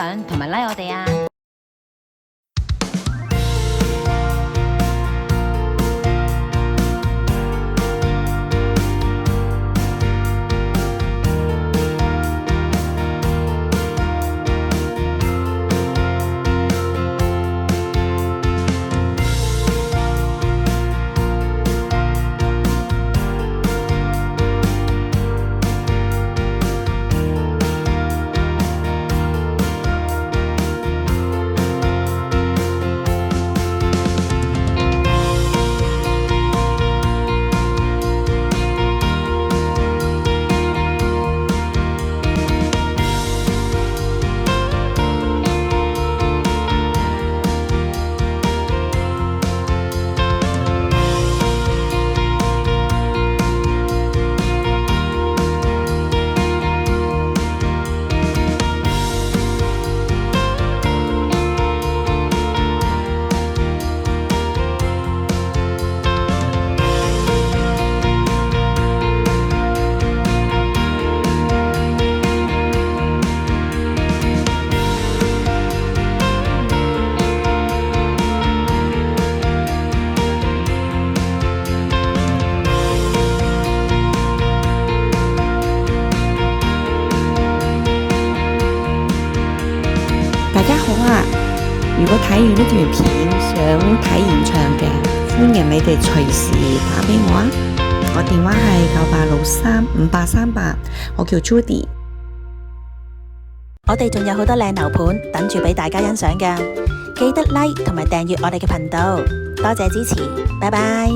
享同埋 like 我哋啊！大家好啊！如果睇完呢段片想睇現場嘅，歡迎你哋隨時打俾我啊！我電話係98635838，我叫 Judy。我哋仲有好多靚樓盤等住俾大家欣賞㗎，記得 like 同埋訂閱我哋嘅頻道，多謝支持，拜拜。